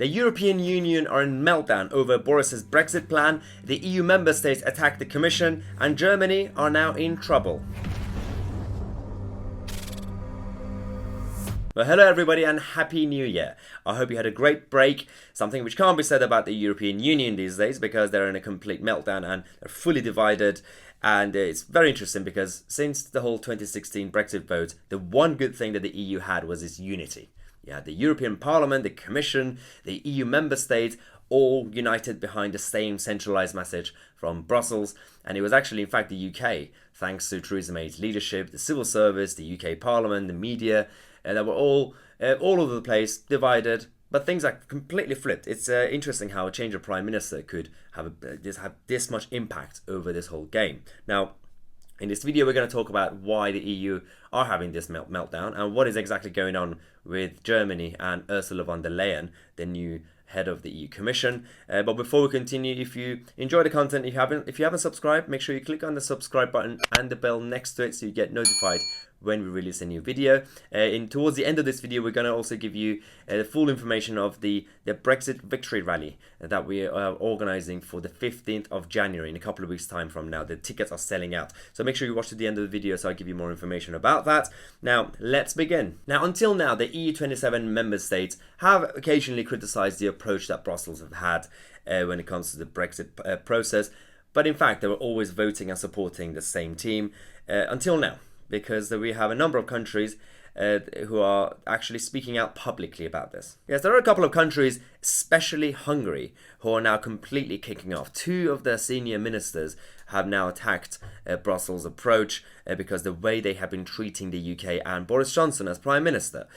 The European Union are in meltdown over Boris's Brexit plan, the EU member states attack the Commission, and Germany are now in trouble. Well, hello everybody and Happy New Year. I hope you had a great break, something which can't be said about the European Union these days because they're in a complete meltdown and they're fully divided. And it's very interesting because since the whole 2016 Brexit vote, the one good thing that the EU had was its unity. You had the European Parliament, the Commission, the EU member states, all united behind the same centralised message from Brussels. And it was actually, in fact, the UK, thanks to Theresa May's leadership, the civil service, the UK Parliament, the media, that were all over the place, divided. But things are completely flipped. It's interesting how a change of prime minister could have this much impact over this whole game. Now, in this video, we're going to talk about why the EU are having this meltdown and what is exactly going on with Germany and Ursula Von Der Leyen, the new head of the EU Commission. But before we continue, if you enjoy the content, if you haven't subscribed, make sure you click on the subscribe button and the bell next to it so you get notified when we release a new video. Towards the end of this video, we're going to also give you the full information of the Brexit victory rally that we are organizing for the 15th of January in a couple of weeks time from now. The tickets are selling out. So make sure you watch to the end of the video so I'll give you more information about that. Now, let's begin. Now, until now, the EU 27 member states have occasionally criticized the approach that Brussels have had when it comes to the Brexit process. But in fact, they were always voting and supporting the same team until now, because we have a number of countries who are actually speaking out publicly about this. Yes, there are a couple of countries, especially Hungary, who are now completely kicking off. Two of their senior ministers have now attacked Brussels' approach because the way they have been treating the UK and Boris Johnson as Prime Minister.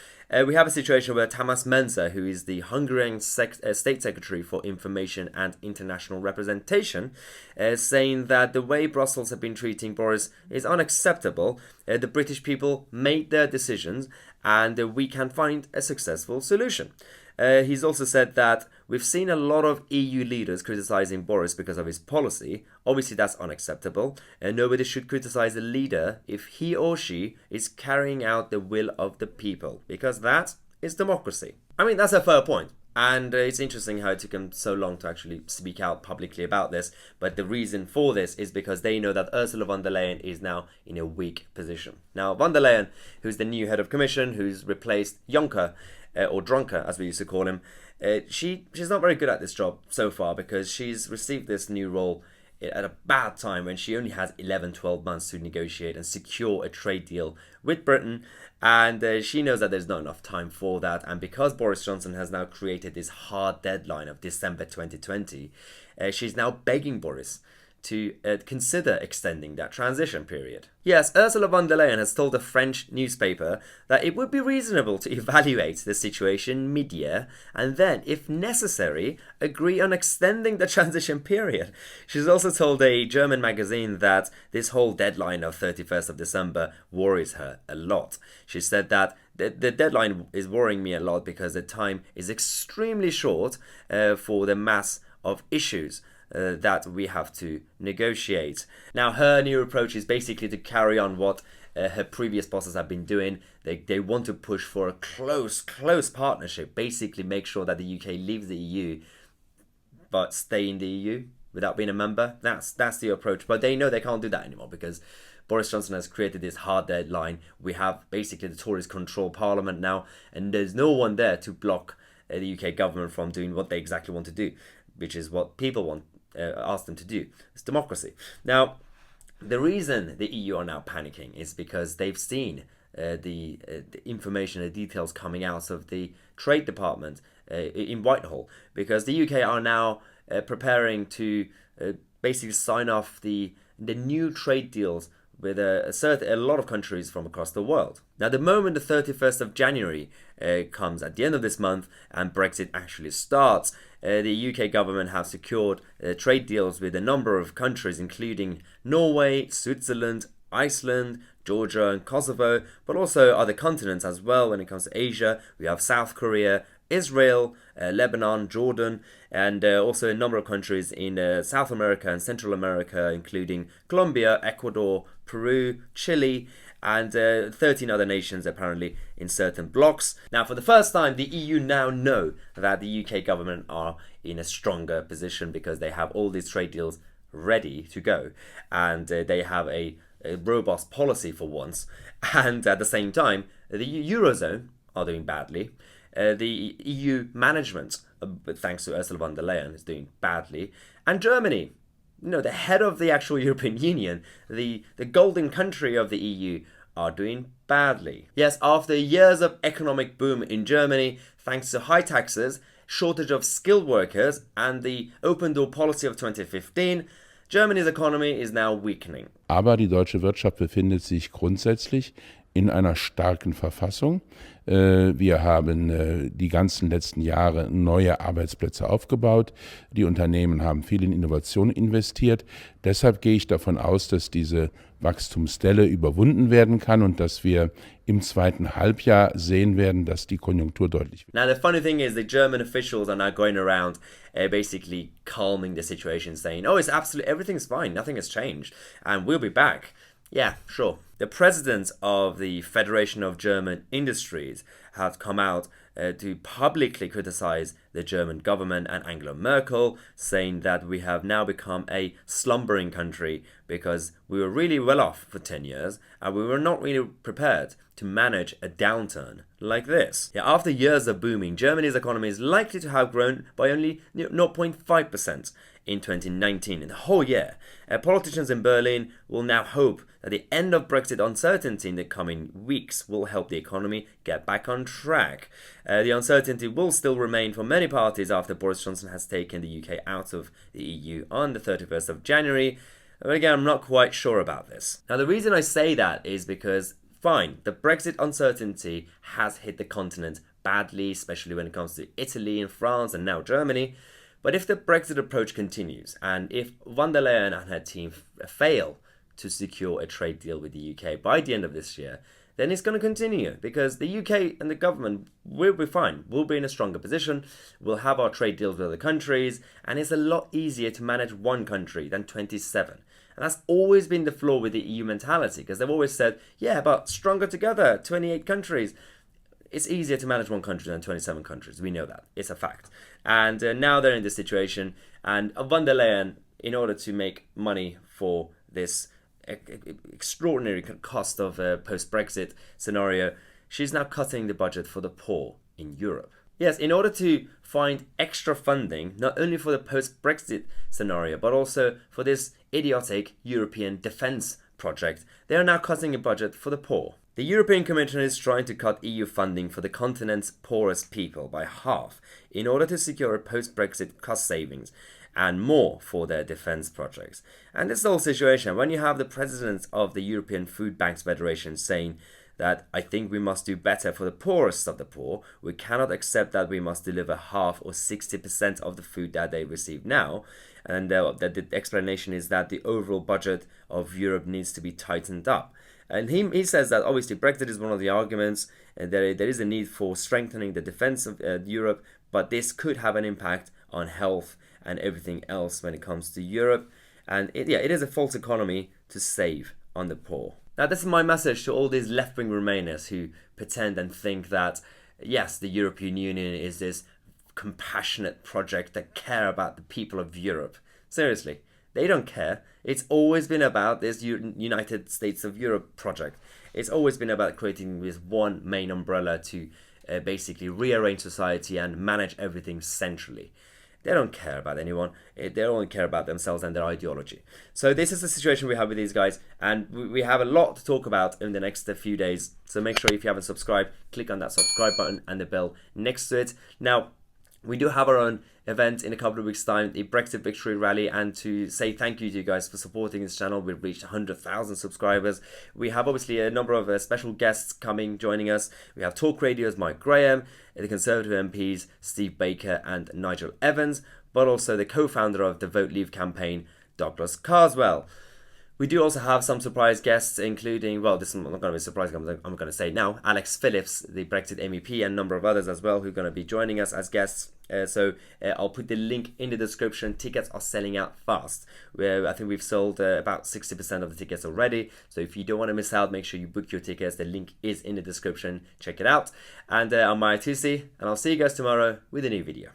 We have a situation where Tamás Menzer, who is the Hungarian State Secretary for Information and International Representation, is saying that the way Brussels have been treating Boris is unacceptable. The British people made their decisions and we can find a successful solution. He's also said that we've seen a lot of EU leaders criticizing Boris because of his policy. Obviously, that's unacceptable. Nobody should criticize a leader if he or she is carrying out the will of the people, because that is democracy. I mean, that's a fair point. And it's interesting how it took them so long to actually speak out publicly about this. But the reason for this is because they know that Ursula von der Leyen is now in a weak position. Now, von der Leyen, who's the new head of commission, who's replaced Juncker, or Drunker, as we used to call him, she's not very good at this job so far because she's received this new role at a bad time when she only has 11-12 months to negotiate and secure a trade deal with Britain. And she knows that there's not enough time for that. And because Boris Johnson has now created this hard deadline of December 2020, she's now begging Boris to consider extending that transition period. Yes, Ursula von der Leyen has told a French newspaper that it would be reasonable to evaluate the situation mid-year and then, if necessary, agree on extending the transition period. She's also told a German magazine that this whole deadline of 31st of December worries her a lot. She said that the deadline is worrying me a lot because the time is extremely short for the mass of issues that we have to negotiate. Now, her new approach is basically to carry on what her previous bosses have been doing. They want to push for a close partnership, basically make sure that the UK leaves the EU but stay in the EU without being a member. That's the approach. But they know they can't do that anymore because Boris Johnson has created this hard deadline. We have basically the Tories control Parliament now, and there's no one there to block the UK government from doing what they exactly want to do, which is what people want. Ask them to do. It's democracy. Now, the reason the EU are now panicking is because they've seen the information, the details coming out of the Trade Department in Whitehall, because the UK are now preparing to basically sign off the new trade deals with a lot of countries from across the world. Now, the moment the 31st of January comes at the end of this month and Brexit actually starts, the UK government have secured trade deals with a number of countries, including Norway, Switzerland, Iceland, Georgia and Kosovo, but also other continents as well. When it comes to Asia, we have South Korea, Israel, Lebanon, Jordan, and also a number of countries in South America and Central America, including Colombia, Ecuador, Peru, Chile, and 13 other nations apparently in certain blocks. Now, for the first time, the EU now know that the UK government are in a stronger position because they have all these trade deals ready to go, and they have a robust policy for once. And at the same time, the Eurozone are doing badly. The EU management, thanks to Ursula Von Der Leyen, is doing badly. And Germany, the head of the actual European Union, the golden country of the EU, are doing badly. Yes, after years of economic boom in Germany, thanks to high taxes, shortage of skilled workers, and the open door policy of 2015, Germany's economy is now weakening. Aber die deutsche Wirtschaft befindet sich grundsätzlich in einer starken Verfassung. Wir haben die ganzen letzten Jahre neue Arbeitsplätze aufgebaut. Die Unternehmen haben viel in Innovation investiert. Deshalb gehe ich davon aus, dass diese Wachstumsdelle überwunden werden kann und dass wir im zweiten Halbjahr sehen werden, dass die Konjunktur deutlich wird. Now, the funny thing is the German officials are now going around basically calming the situation, saying, oh, it's absolutely, everything's fine, nothing has changed, and we'll be back. Yeah, sure. The president of the Federation of German Industries has come out to publicly criticize the German government and Angela Merkel, saying that we have now become a slumbering country because we were really well off for 10 years and we were not really prepared to manage a downturn like this. Yeah, after years of booming, Germany's economy is likely to have grown by only 0.5% in 2019, in the whole year. Politicians in Berlin will now hope that the end of Brexit uncertainty in the coming weeks will help the economy get back on track. The uncertainty will still remain for many parties after Boris Johnson has taken the UK out of the EU on the 31st of January. But again, I'm not quite sure about this. Now, the reason I say that is because, fine, the Brexit uncertainty has hit the continent badly, especially when it comes to Italy and France and now Germany. But if the Brexit approach continues, and if von der Leyen and her team fail to secure a trade deal with the UK by the end of this year, then it's going to continue because the UK and the government will be fine. We'll be in a stronger position. We'll have our trade deals with other countries, and it's a lot easier to manage one country than 27. And that's always been the flaw with the EU mentality, because they've always said, yeah, but stronger together, 28 countries. It's easier to manage one country than 27 countries. We know that. It's a fact. And now they're in this situation. And von der Leyen, in order to make money for this extraordinary cost of a post-Brexit scenario, she's now cutting the budget for the poor in Europe. Yes, in order to find extra funding, not only for the post-Brexit scenario, but also for this idiotic European defence project, they are now cutting a budget for the poor. The European Commission is trying to cut EU funding for the continent's poorest people by half in order to secure a post-Brexit cost savings and more for their defence projects. And this whole situation, when you have the president of the European Food Banks Federation saying that I think we must do better for the poorest of the poor, we cannot accept that we must deliver half or 60% of the food that they receive now, and the explanation is that the overall budget of Europe needs to be tightened up. And he says that obviously Brexit is one of the arguments, and there is a need for strengthening the defence of Europe, but this could have an impact on health and everything else when it comes to Europe. And it is a false economy to save on the poor. Now, this is my message to all these left-wing Remainers who pretend and think that, yes, the European Union is this compassionate project that care about the people of Europe. Seriously, they don't care. It's always been about this United States of Europe project. It's always been about creating this one main umbrella to basically rearrange society and manage everything centrally. They don't care about anyone. They only care about themselves and their ideology. So this is the situation we have with these guys, and we have a lot to talk about in the next few days. So make sure if you haven't subscribed, click on that subscribe button and the bell next to it. Now, we do have our own event in a couple of weeks' time, the Brexit Victory Rally, and to say thank you to you guys for supporting this channel. We've reached 100,000 subscribers. We have obviously a number of special guests joining us. We have Talk Radio's Mike Graham, the Conservative MPs Steve Baker and Nigel Evans, but also the co-founder of the Vote Leave campaign, Douglas Carswell. We do also have some surprise guests, including, well, this is not going to be a surprise, I'm going to say it now, Alex Phillips, the Brexit MEP, and a number of others as well who are going to be joining us as guests. I'll put the link in the description. Tickets are selling out fast. I think we've sold about 60% of the tickets already. So if you don't want to miss out, make sure you book your tickets. The link is in the description. Check it out. And I'm Tousi, and I'll see you guys tomorrow with a new video.